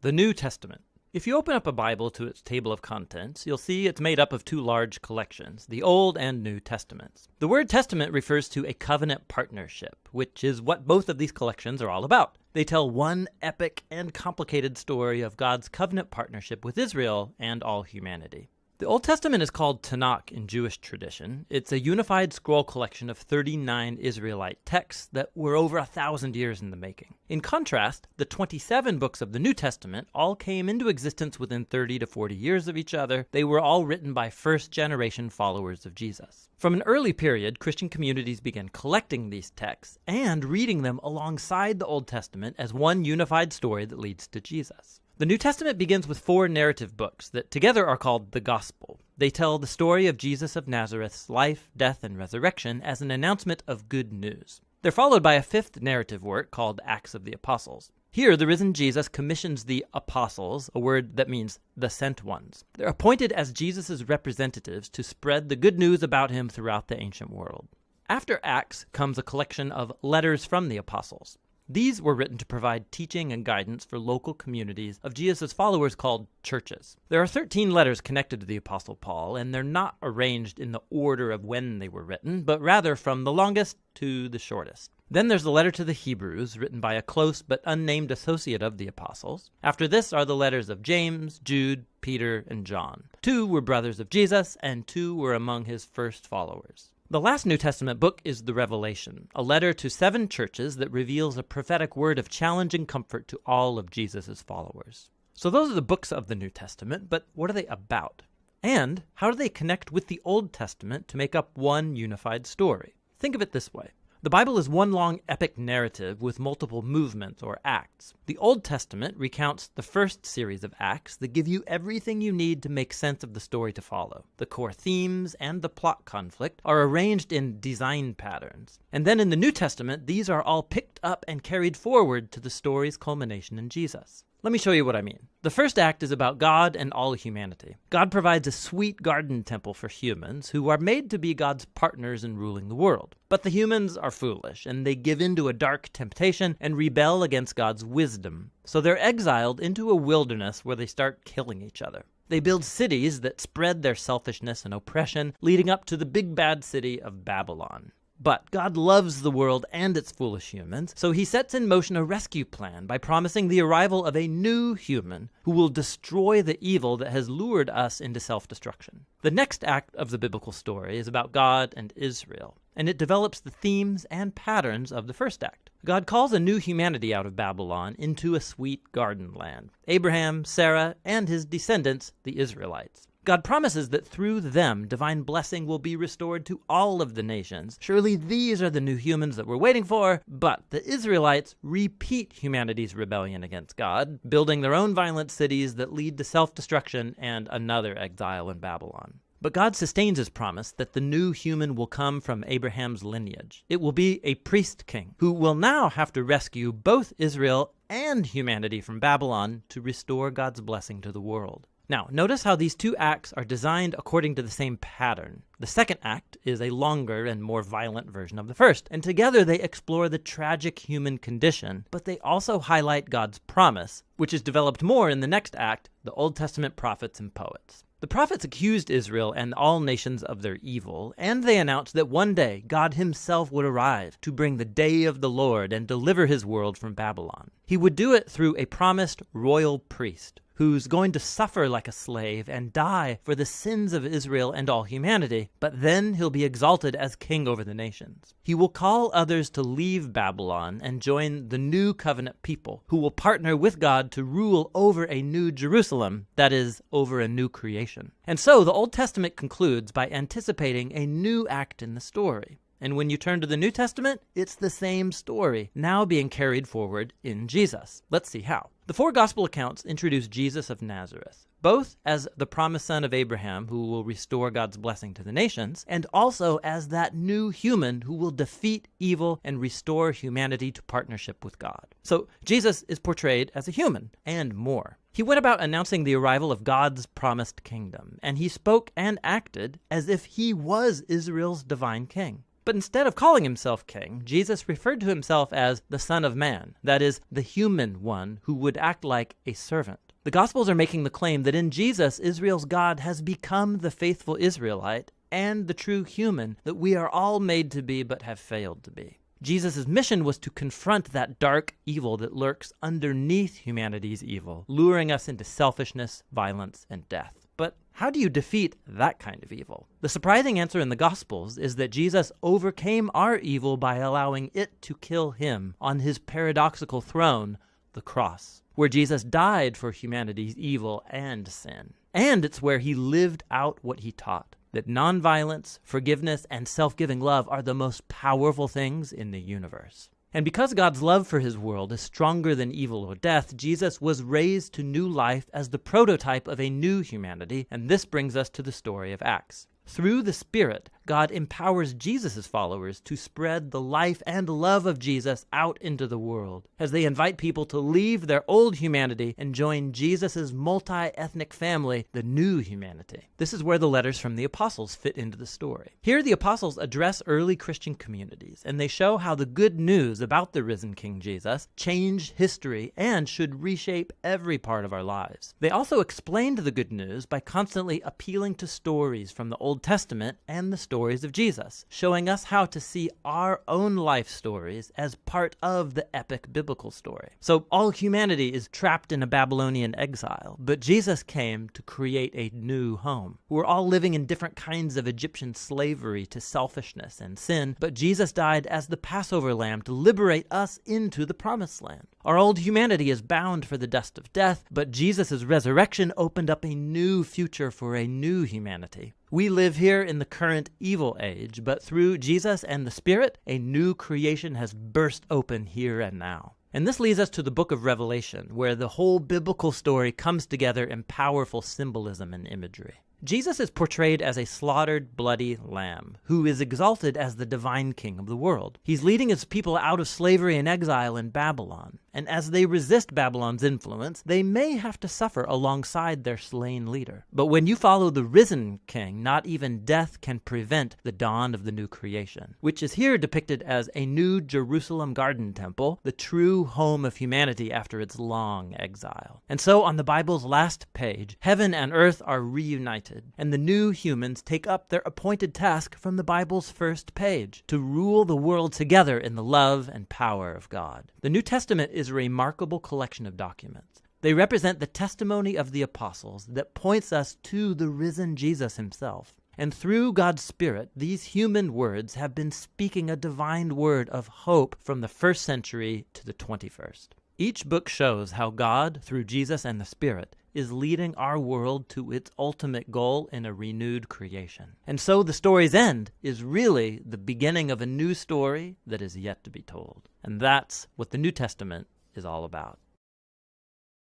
The New Testament. If you open up a Bible to its table of contents, you'll see it's made up of two large collections, the Old and New Testaments. The word testament refers to a covenant partnership, which is what both of these collections are all about. They tell one epic and complicated story of God's covenant partnership with Israel and all humanity. The Old Testament is called Tanakh in Jewish tradition. It's a unified scroll collection of 39 Israelite texts that were over 1,000 years in the making. In contrast, the 27 books of the New Testament all came into existence within 30 to 40 years of each other. They were all written by first-generation followers of Jesus. From an early period, Christian communities began collecting these texts and reading them alongside the Old Testament as one unified story that leads to Jesus. The New Testament begins with 4 narrative books that together are called the Gospel. They tell the story of Jesus of Nazareth's life, death, and resurrection as an announcement of good news. They're followed by a 5th narrative work called Acts of the Apostles. Here, the risen Jesus commissions the apostles, a word that means the sent ones. They're appointed as Jesus' representatives to spread the good news about him throughout the ancient world. After Acts comes a collection of letters from the apostles. These were written to provide teaching and guidance for local communities of Jesus' followers called churches. There are 13 letters connected to the Apostle Paul, and they're not arranged in the order of when they were written, but rather from the longest to the shortest. Then there's the letter to the Hebrews, written by a close but unnamed associate of the apostles. After this are the letters of James, Jude, Peter, and John. 2 were brothers of Jesus, and 2 were among his first followers. The last New Testament book is the Revelation, a letter to 7 churches that reveals a prophetic word of challenge and comfort to all of Jesus' followers. So those are the books of the New Testament, but what are they about? And how do they connect with the Old Testament to make up one unified story? Think of it this way. The Bible is one long epic narrative with multiple movements or acts. The Old Testament recounts the first series of acts that give you everything you need to make sense of the story to follow. The core themes and the plot conflict are arranged in design patterns. And then in the New Testament, these are all picked up and carried forward to the story's culmination in Jesus. Let me show you what I mean. The first act is about God and all humanity. God provides a sweet garden temple for humans who are made to be God's partners in ruling the world. But the humans are foolish, and they give in to a dark temptation and rebel against God's wisdom. So they're exiled into a wilderness where they start killing each other. They build cities that spread their selfishness and oppression, leading up to the big bad city of Babylon. But God loves the world and its foolish humans, so he sets in motion a rescue plan by promising the arrival of a new human who will destroy the evil that has lured us into self-destruction. The next act of the biblical story is about God and Israel, and it develops the themes and patterns of the first act. God calls a new humanity out of Babylon into a sweet garden land. Abraham, Sarah, and his descendants, the Israelites. God promises that through them, divine blessing will be restored to all of the nations. Surely these are the new humans that we're waiting for, but the Israelites repeat humanity's rebellion against God, building their own violent cities that lead to self-destruction and another exile in Babylon. But God sustains his promise that the new human will come from Abraham's lineage. It will be a priest king who will now have to rescue both Israel and humanity from Babylon to restore God's blessing to the world. Now, notice how these 2 acts are designed according to the same pattern. The second act is a longer and more violent version of the first, and together they explore the tragic human condition, but they also highlight God's promise, which is developed more in the next act, the Old Testament prophets and poets. The prophets accused Israel and all nations of their evil, and they announced that one day God himself would arrive to bring the day of the Lord and deliver his world from Babylon. He would do it through a promised royal priest, who's going to suffer like a slave and die for the sins of Israel and all humanity, but then he'll be exalted as king over the nations. He will call others to leave Babylon and join the new covenant people, who will partner with God to rule over a new Jerusalem, that is, over a new creation. And so the Old Testament concludes by anticipating a new act in the story. And when you turn to the New Testament, it's the same story, now being carried forward in Jesus. Let's see how. The 4 gospel accounts introduce Jesus of Nazareth, both as the promised son of Abraham who will restore God's blessing to the nations, and also as that new human who will defeat evil and restore humanity to partnership with God. So Jesus is portrayed as a human, and more. He went about announcing the arrival of God's promised kingdom, and he spoke and acted as if he was Israel's divine king. But instead of calling himself king, Jesus referred to himself as the Son of Man, that is, the human one who would act like a servant. The Gospels are making the claim that in Jesus, Israel's God has become the faithful Israelite and the true human that we are all made to be but have failed to be. Jesus' mission was to confront that dark evil that lurks underneath humanity's evil, luring us into selfishness, violence, and death. But how do you defeat that kind of evil? The surprising answer in the Gospels is that Jesus overcame our evil by allowing it to kill him on his paradoxical throne, the cross, where Jesus died for humanity's evil and sin. And it's where he lived out what he taught, that nonviolence, forgiveness, and self-giving love are the most powerful things in the universe. And because God's love for his world is stronger than evil or death, Jesus was raised to new life as the prototype of a new humanity, and this brings us to the story of Acts. Through the Spirit, God empowers Jesus' followers to spread the life and love of Jesus out into the world as they invite people to leave their old humanity and join Jesus' multi-ethnic family, the new humanity. This is where the letters from the apostles fit into the story. Here the apostles address early Christian communities, and they show how the good news about the risen King Jesus changed history and should reshape every part of our lives. They also explained the good news by constantly appealing to stories from the Old Testament and the stories of Jesus, showing us how to see our own life stories as part of the epic biblical story. So all humanity is trapped in a Babylonian exile, but Jesus came to create a new home. We're all living in different kinds of Egyptian slavery to selfishness and sin, but Jesus died as the Passover lamb to liberate us into the promised land. Our old humanity is bound for the dust of death, but Jesus' resurrection opened up a new future for a new humanity. We live here in the current evil age, but through Jesus and the Spirit, a new creation has burst open here and now. And this leads us to the book of Revelation, where the whole biblical story comes together in powerful symbolism and imagery. Jesus is portrayed as a slaughtered, bloody lamb, who is exalted as the divine king of the world. He's leading his people out of slavery and exile in Babylon, and as they resist Babylon's influence, they may have to suffer alongside their slain leader. But when you follow the risen king, not even death can prevent the dawn of the new creation, which is here depicted as a new Jerusalem garden temple, the true home of humanity after its long exile. And so on the Bible's last page, heaven and earth are reunited, and the new humans take up their appointed task from the Bible's first page, to rule the world together in the love and power of God. The New Testament is a remarkable collection of documents. They represent the testimony of the apostles that points us to the risen Jesus himself. And through God's Spirit, these human words have been speaking a divine word of hope from the 1st century to the 21st. Each book shows how God, through Jesus and the Spirit, is leading our world to its ultimate goal in a renewed creation. And so the story's end is really the beginning of a new story that is yet to be told. And that's what the New Testament is all about.